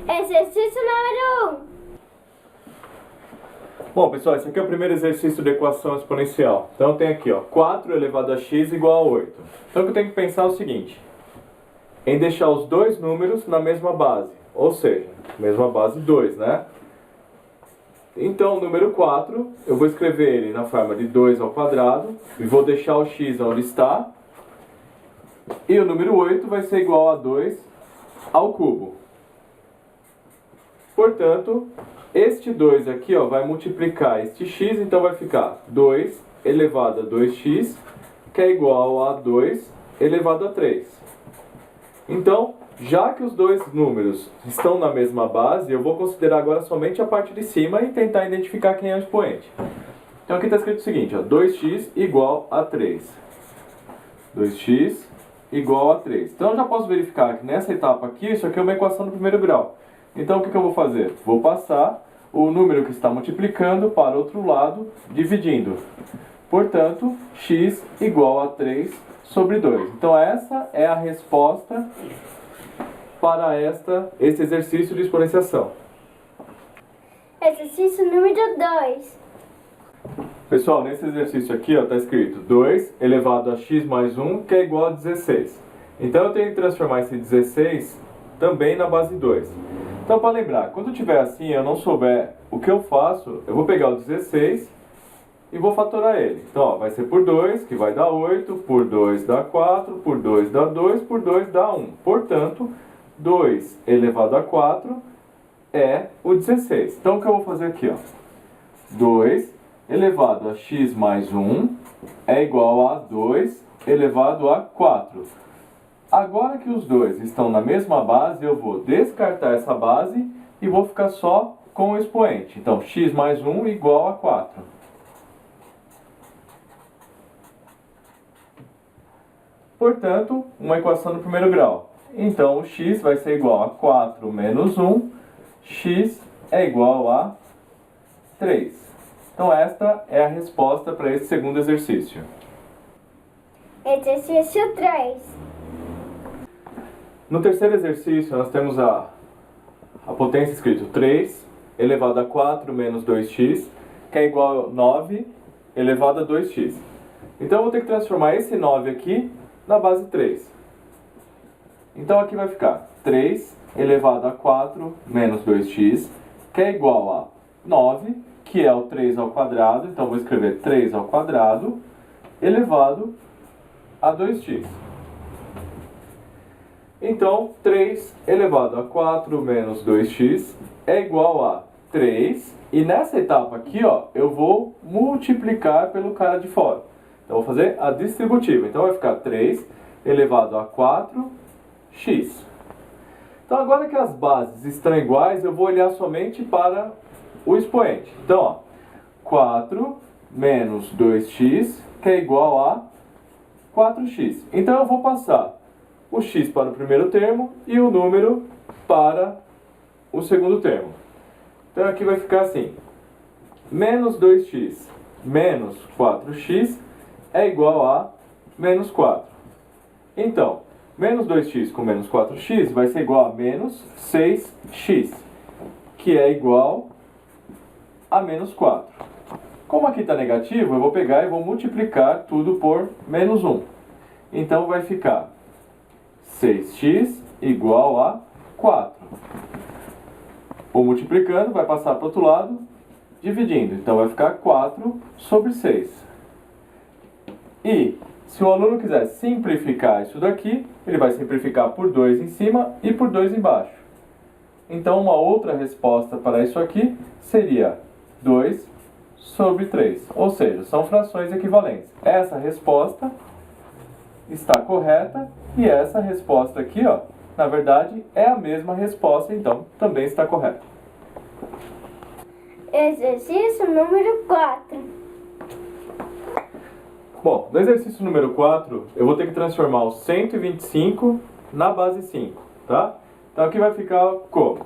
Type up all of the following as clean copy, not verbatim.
Exercício número 1. Bom, pessoal, esse aqui é o primeiro exercício de equação exponencial. Então eu tenho aqui, ó, 4 elevado a x igual a 8. Então o que eu tenho que pensar é o seguinte, em deixar os dois números na mesma base, ou seja, mesma base 2, né? Então o número 4, eu vou escrever ele na forma de 2 ao quadrado, e vou deixar o x onde está, e o número 8 vai ser igual a 2 ao cubo. Portanto, este 2 aqui, ó, vai multiplicar este x, então vai ficar 2 elevado a 2x, que é igual a 2 elevado a 3. Então, já que os dois números estão na mesma base, eu vou considerar agora somente a parte de cima e tentar identificar quem é o expoente. Então aqui está escrito o seguinte, ó, 2x igual a 3. 2x igual a 3. Então eu já posso verificar que nessa etapa aqui, isso aqui é uma equação do primeiro grau. Então o que eu vou fazer? Vou passar o número que está multiplicando para o outro lado, dividindo. Portanto, x igual a 3 sobre 2. Então essa é a resposta para este exercício de exponenciação. Exercício número 2. Pessoal, nesse exercício aqui está escrito 2 elevado a x mais 1, que é igual a 16. Então eu tenho que transformar esse 16 também na base 2. Então, para lembrar, quando tiver assim, eu não souber o que eu faço, eu vou pegar o 16 e vou fatorar ele. Então, ó, vai ser por 2, que vai dar 8, por 2 dá 4, por 2 dá 2, por 2 dá 1. Portanto, 2 elevado a 4 é o 16. Então, o que eu vou fazer aqui? Ó? 2 elevado a x mais 1 é igual a 2 elevado a 4. Agora que os dois estão na mesma base, eu vou descartar essa base e vou ficar só com o expoente. Então, x mais 1 igual a 4. Portanto, uma equação do primeiro grau. Então, o x vai ser igual a 4 menos 1, x é igual a 3. Então, esta é a resposta para esse segundo exercício. Exercício 3. No terceiro exercício, nós temos a potência escrito 3 elevado a 4 menos 2x, que é igual a 9 elevado a 2x. Então, eu vou ter que transformar esse 9 aqui na base 3. Então, aqui vai ficar 3 elevado a 4 menos 2x, que é igual a 9, que é o 3 ao quadrado. Então, vou escrever 3 ao quadrado elevado a 2x. Então, 3 elevado a 4 menos 2x é igual a 3. E nessa etapa aqui, ó, eu vou multiplicar pelo cara de fora. Então, vou fazer a distributiva. Então, vai ficar 3 elevado a 4x. Então, agora que as bases estão iguais, eu vou olhar somente para o expoente. Então, ó, 4 menos 2x, que é igual a 4x. Então, eu vou passar o x para o primeiro termo e o número para o segundo termo. Então aqui vai ficar assim, menos 2x menos 4x é igual a menos 4. Então, menos 2x com menos 4x vai ser igual a menos 6x, que é igual a menos 4. Como aqui está negativo, eu vou pegar e vou multiplicar tudo por menos 1. Então vai ficar 6x igual a 4. O multiplicando vai passar para o outro lado, dividindo. Então vai ficar 4 sobre 6. E se o aluno quiser simplificar isso daqui, ele vai simplificar por 2 em cima e por 2 embaixo. Então uma outra resposta para isso aqui seria 2 sobre 3. Ou seja, são frações equivalentes. Essa resposta está correta e essa resposta aqui, ó, na verdade, é a mesma resposta, então também está correta. Exercício número 4. Bom, no exercício número 4, eu vou ter que transformar o 125 na base 5, tá? Então aqui vai ficar como?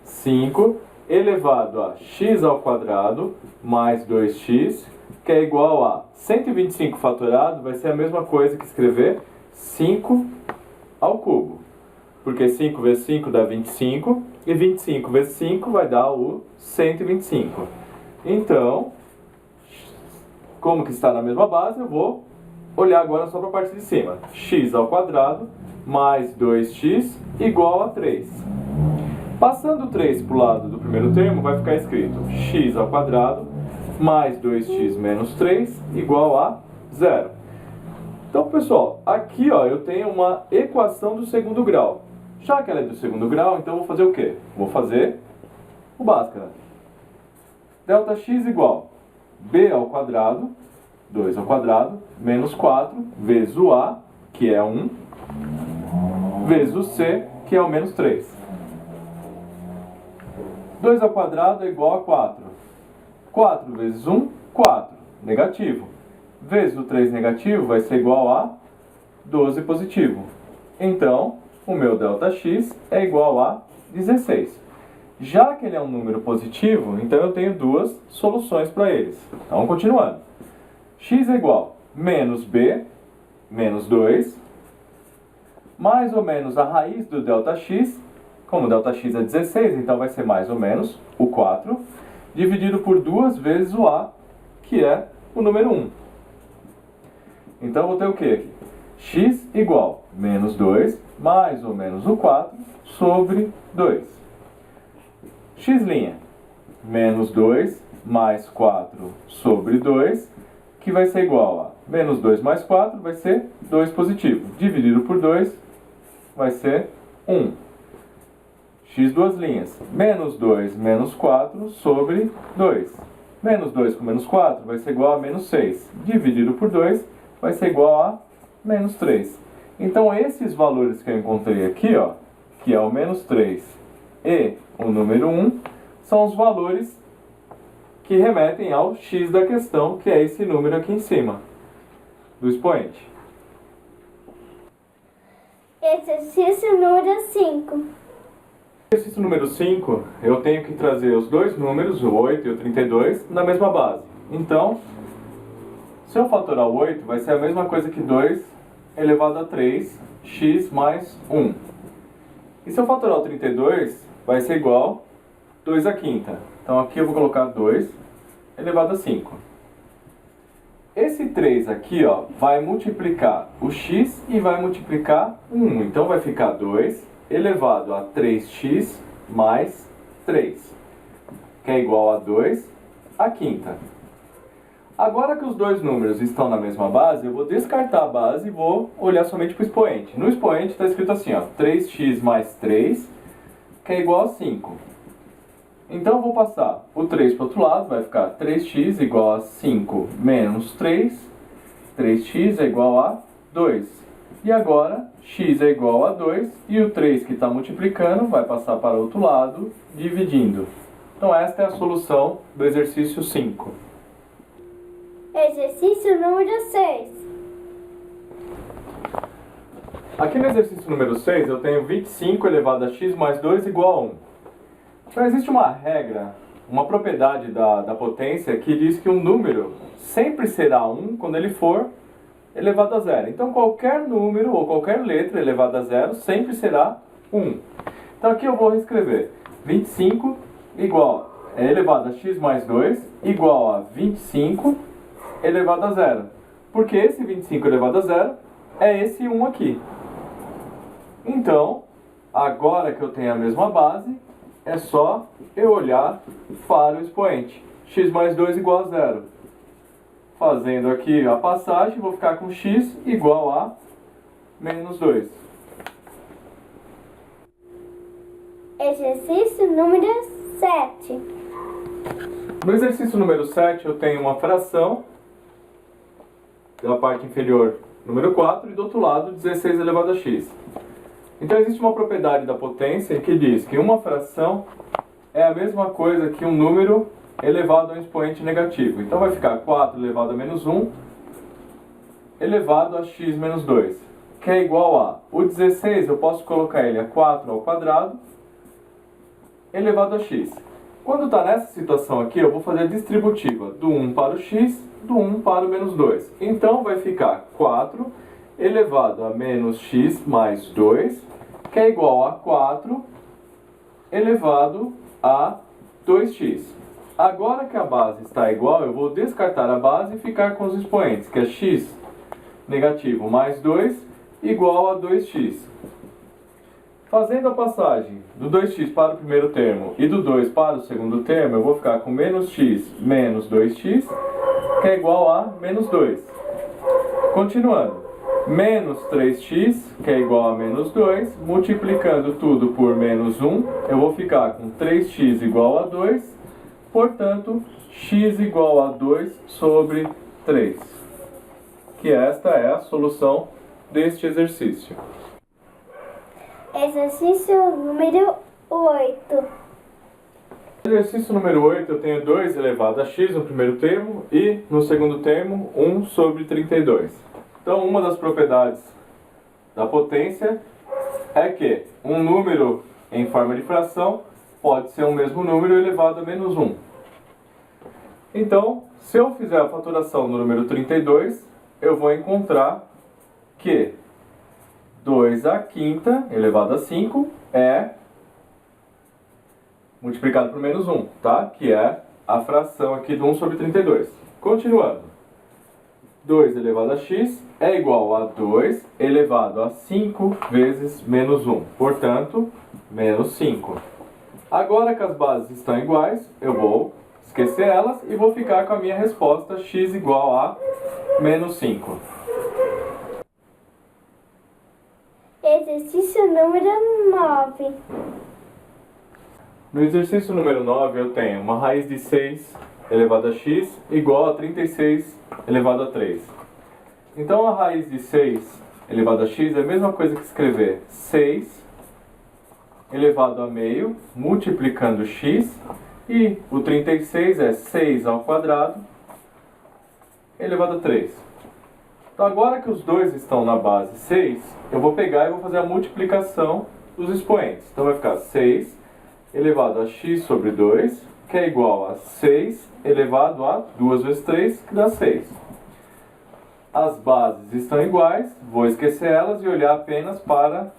5 elevado a x ao quadrado mais 2x, que é igual a 125 fatorado, vai ser a mesma coisa que escrever 5 ao cubo. porque 5 vezes 5 dá 25, e 25 vezes 5 vai dar o 125. Então, como que está na mesma base, eu vou olhar agora só para a parte de cima. X ao quadrado mais 2x igual a 3. Passando 3 para o lado do primeiro termo, vai ficar escrito x ao quadrado mais 2x menos 3 igual a 0. Então, pessoal, aqui ó, eu tenho uma equação do segundo grau. Já que ela é do segundo grau, então eu vou fazer o quê? Vou fazer o Bhaskara. Delta x igual b ao quadrado, 2 ao quadrado, menos 4, vezes o a, que é 1, vezes o c, que é o menos 3. 2 ao quadrado é igual a 4. 4 vezes 1, 4, negativo. Vezes o 3 negativo vai ser igual a 12 positivo. Então, o meu ΔX é igual a 16. Já que ele é um número positivo, então eu tenho duas soluções para eles. Então, continuando. X é igual a menos b, menos 2, mais ou menos a raiz do ΔX, como ΔX é 16, então vai ser mais ou menos o 4, dividido por 2 vezes o a, que é o número 1. Então, eu vou ter o que aqui? X igual a menos 2, mais ou menos o 4, sobre 2. X', menos 2, mais 4 sobre 2, que vai ser igual a menos 2 mais 4, vai ser 2 positivo. Dividido por 2, vai ser 1. X duas linhas, menos 2 menos 4 sobre 2. Menos 2 com menos 4 vai ser igual a menos 6. Dividido por 2 vai ser igual a menos 3. Então, esses valores que eu encontrei aqui, ó, que é o menos 3 e o número 1, são os valores que remetem ao x da questão, que é esse número aqui em cima, do expoente. Exercício número 5. Exercício número 5, eu tenho que trazer os dois números, o 8 e o 32, na mesma base. Então, se eu fatorar o 8, vai ser a mesma coisa que 2 elevado a 3, x mais 1. E se eu fatorar o 32, vai ser igual a 2 à quinta. Então aqui eu vou colocar 2 elevado a 5. Esse 3 aqui, ó, vai multiplicar o x e vai multiplicar 1. Então vai ficar 2 elevado a 3x mais 3, que é igual a 2 à quinta. Agora que os dois números estão na mesma base, eu vou descartar a base e vou olhar somente para o expoente. No expoente está escrito assim, ó, 3x mais 3, que é igual a 5. Então eu vou passar o 3 para o outro lado, vai ficar 3x igual a 5 menos 3. 3x é igual a 2. E agora, x é igual a 2 e o 3 que está multiplicando vai passar para o outro lado, dividindo. Então esta é a solução do exercício 5. Exercício número 6. Aqui no exercício número 6 eu tenho 25 elevado a x mais 2 igual a 1. Então existe uma regra, uma propriedade da potência que diz que um número sempre será 1 quando ele for elevado a 0. Então qualquer número ou qualquer letra elevada a 0 sempre será 1. Então aqui eu vou reescrever 25 igual elevado a x mais 2 igual a 25 elevado a 0. Porque esse 25 elevado a 0 é esse 1 aqui. Então, agora que eu tenho a mesma base, é só eu olhar para o expoente. X mais 2 igual a 0. Fazendo aqui a passagem, vou ficar com x igual a menos 2. Exercício número 7. No exercício número 7, eu tenho uma fração, pela parte inferior, número 4, e do outro lado, 16 elevado a x. Então, existe uma propriedade da potência que diz que uma fração é a mesma coisa que um número elevado a um expoente negativo. Então, vai ficar 4 elevado a menos 1 elevado a x menos 2, que é igual a... O 16 eu posso colocar ele a 4 ao quadrado elevado a x. Quando está nessa situação aqui, eu vou fazer a distributiva do 1 para o x, do 1 para o menos 2. Então, vai ficar 4 elevado a menos x mais 2, que é igual a 4 elevado a 2x. Agora que a base está igual, eu vou descartar a base e ficar com os expoentes, que é x negativo mais 2 igual a 2x. Fazendo a passagem do 2x para o primeiro termo e do 2 para o segundo termo, eu vou ficar com menos x menos 2x, que é igual a menos 2. Continuando, menos 3x, que é igual a menos 2, multiplicando tudo por menos 1, eu vou ficar com 3x igual a 2, portanto, x igual a 2 sobre 3. Que esta é a solução deste exercício. Exercício número 8. Exercício número 8, eu tenho 2 elevado a x no primeiro termo e no segundo termo 1 sobre 32. Então, uma das propriedades da potência é que um número em forma de fração pode ser o mesmo número elevado a menos 1. Então, se eu fizer a fatoração no número 32, eu vou encontrar que 2 à quinta elevado a 5 é multiplicado por menos 1, tá? Que é a fração aqui do 1 sobre 32. Continuando. 2 elevado a x é igual a 2 elevado a 5 vezes menos 1. Portanto, menos 5. Agora que as bases estão iguais, eu vou esquecer elas e vou ficar com a minha resposta x igual a menos 5. Exercício número 9. No exercício número 9, eu tenho uma raiz de 6 elevado a x igual a 36 elevado a 3. Então, a raiz de 6 elevado a x é a mesma coisa que escrever 6 elevado a meio, multiplicando x, e o 36 é 6 ao quadrado elevado a 3. Então, agora que os dois estão na base 6, eu vou pegar e vou fazer a multiplicação dos expoentes. Então, vai ficar 6 elevado a x sobre 2, que é igual a 6 elevado a 2 vezes 3, que dá 6. As bases estão iguais, vou esquecer elas e olhar apenas para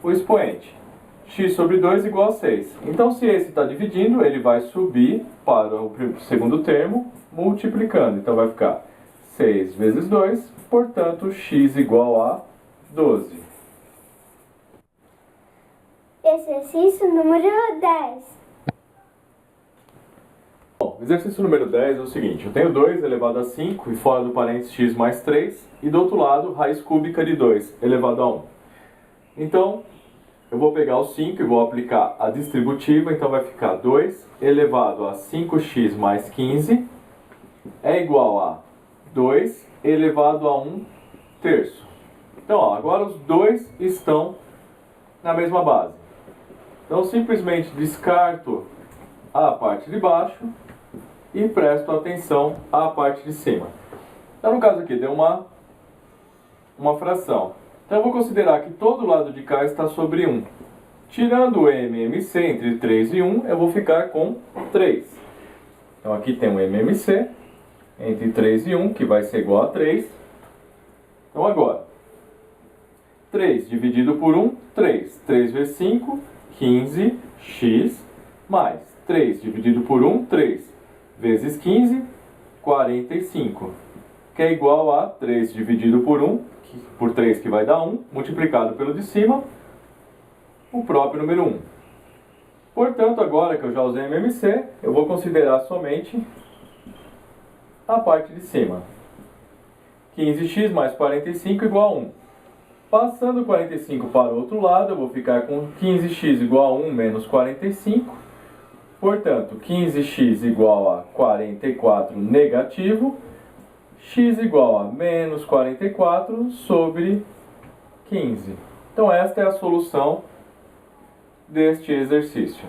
o expoente. X sobre 2 igual a 6. Então, se esse está dividindo, ele vai subir para o segundo termo, multiplicando. Então, vai ficar 6 vezes 2, portanto, x igual a 12. Exercício número 10. Bom, exercício número 10 é o seguinte, eu tenho 2 elevado a 5 e fora do parênteses x mais 3, e do outro lado, raiz cúbica de 2 elevado a 1. Então, eu vou pegar o 5 e vou aplicar a distributiva, então vai ficar 2 elevado a 5x mais 15 é igual a 2 elevado a 1 terço. Então, ó, agora os dois estão na mesma base. Então, simplesmente descarto a parte de baixo e presto atenção à parte de cima. Então, no caso aqui, deu uma fração. Então, eu vou considerar que todo lado de cá está sobre 1. Tirando o MMC entre 3 e 1, eu vou ficar com 3. Então, aqui tem um MMC entre 3 e 1, que vai ser igual a 3. Então, agora, 3 dividido por 1, 3. 3 vezes 5, 15x, mais 3 dividido por 1, 3 vezes 15, 45. Que é igual a 3 dividido por 1, por 3 que vai dar 1, multiplicado pelo de cima, o próprio número 1. Portanto, agora que eu já usei MMC, eu vou considerar somente a parte de cima. 15x mais 45 igual a 1. Passando 45 para o outro lado, eu vou ficar com 15x igual a 1 menos 45. Portanto, 15x igual a 44 negativo. X igual a menos 44 sobre 15. Então, esta é a solução deste exercício.